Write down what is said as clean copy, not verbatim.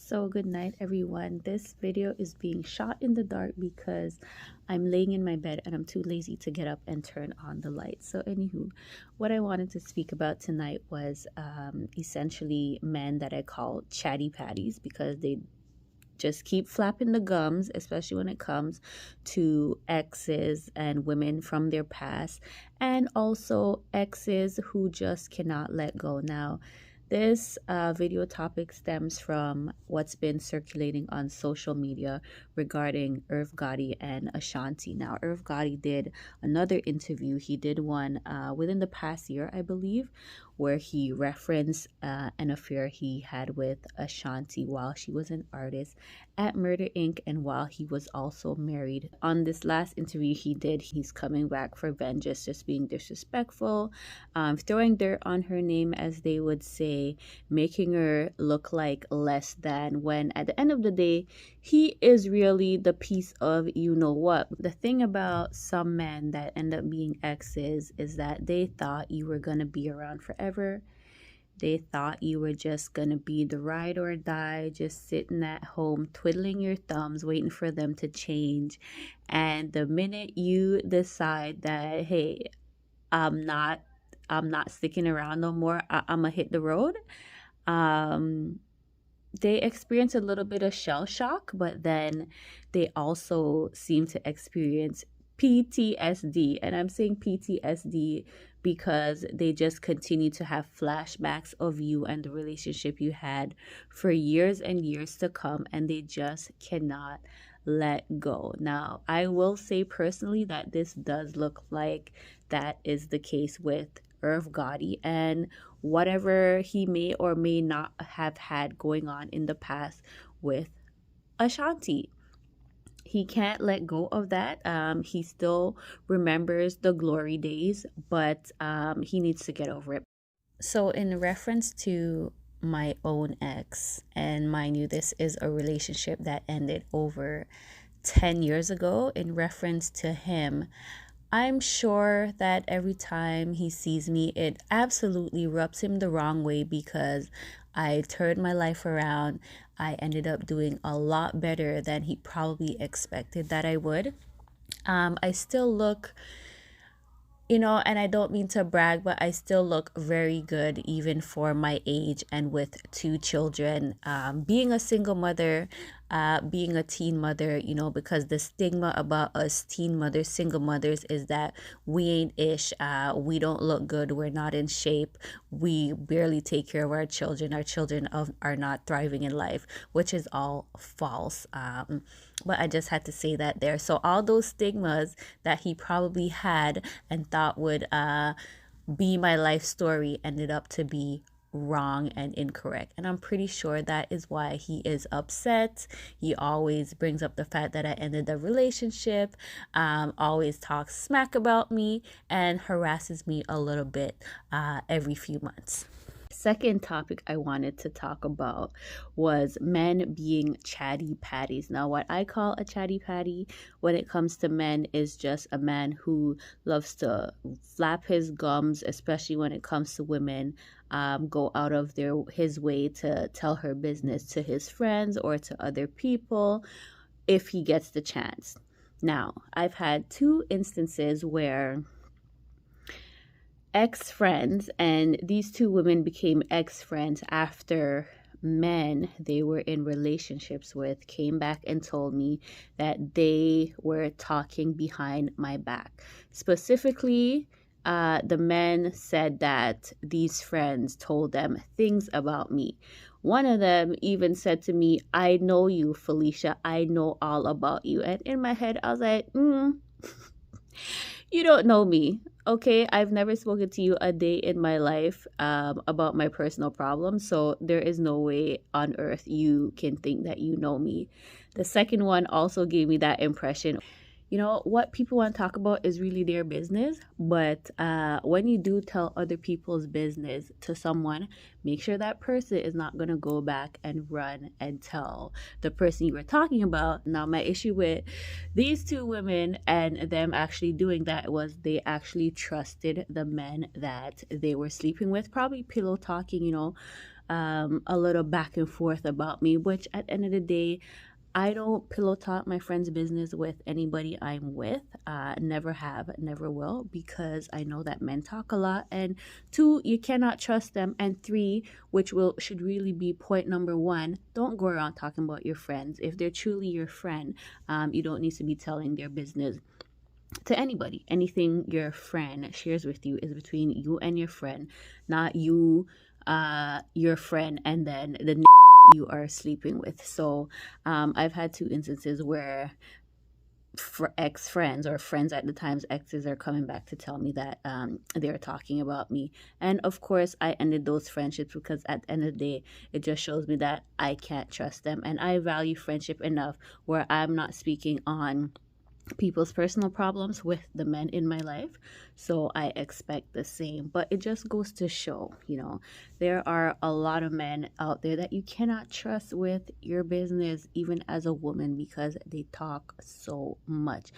So good night everyone. This video is being shot in the dark because I'm laying in my bed and I'm too lazy to get up and turn on the lights. So anywho, what I wanted to speak about tonight was essentially men that I call chatty patties because they just keep flapping the gums, especially when it comes to exes and women from their past, and also exes who just cannot let go. Now, this video topic stems from what's been circulating on social media regarding Irv Gotti and Ashanti. Now, Irv Gotti did another interview. He did one within the past year, I believe, where he referenced an affair he had with Ashanti while she was an artist at Murder Inc. and while he was also married. On this last interview he did, he's coming back for vengeance, just being disrespectful, throwing dirt on her name, as they would say, making her look like less than, when at the end of the day, he is really the piece of you know what. The thing about some men that end up being exes is that they thought you were going to be around forever. They thought you were just going to be the ride or die, just sitting at home, twiddling your thumbs, waiting for them to change. And the minute you decide that, hey, I'm not sticking around no more, I'm going to hit the road, they experience a little bit of shell shock, but then they also seem to experience PTSD. And I'm saying PTSD because they just continue to have flashbacks of you and the relationship you had for years and years to come, and they just cannot let go. Now, I will say personally that this does look like that is the case with Irv Gotti and whatever he may or may not have had going on in the past with Ashanti. He can't let go of that. He still remembers the glory days, but he needs to get over it. So in reference to my own ex, and mind you, this is a relationship that ended over 10 years ago. In reference to him, I'm sure that every time he sees me, it absolutely rubs him the wrong way because I turned my life around. I ended up doing a lot better than he probably expected that I would. I still look, and I don't mean to brag, but I still look very good even for my age and with 2 children. Being a single mother, being a teen mother, because the stigma about us teen mothers, single mothers, is that we ain't ish, we don't look good, we're not in shape, we barely take care of our children are not thriving in life, which is all false. But I just had to say that there. So all those stigmas that he probably had and thought would be my life story ended up to be wrong and incorrect, and I'm pretty sure that is why he is upset. He always brings up the fact that I ended the relationship, always talks smack about me, and harasses me a little bit every few months. Second topic I wanted to talk about was men being chatty patties. Now, what I call a chatty patty when it comes to men is just a man who loves to flap his gums, especially when it comes to women, go out of his way to tell her business to his friends or to other people if he gets the chance. Now, I've had 2 instances where ex-friends, and these 2 women became ex-friends after men they were in relationships with came back and told me that they were talking behind my back. Specifically, the men said that these friends told them things about me. One of them even said to me, "I know you, Felicia. I know all about you." And in my head, I was like, you don't know me, okay? I've never spoken to you a day in my life about my personal problems, so there is no way on earth you can think that you know me. The second one also gave me that impression. What people want to talk about is really their business, but when you do tell other people's business to someone, make sure that person is not going to go back and run and tell the person you were talking about. Now, my issue with these 2 women and them actually doing that was they actually trusted the men that they were sleeping with, probably pillow talking, a little back and forth about me, which at the end of the day, I don't pillow talk my friend's business with anybody I'm with. Never have, never will, because I know that men talk a lot. And two, you cannot trust them. And three, which will should really be point number one, don't go around talking about your friends. If they're truly your friend, you don't need to be telling their business to anybody. Anything your friend shares with you is between you and your friend, not you, your friend, and then the you are sleeping with. So I've had two instances where for ex friends or friends at the time's exes are coming back to tell me that they're talking about me. And of course, I ended those friendships because at the end of the day, it just shows me that I can't trust them. And I value friendship enough where I'm not speaking on people's personal problems with the men in my life. So I expect the same. But it just goes to show, there are a lot of men out there that you cannot trust with your business, even as a woman, because they talk so much.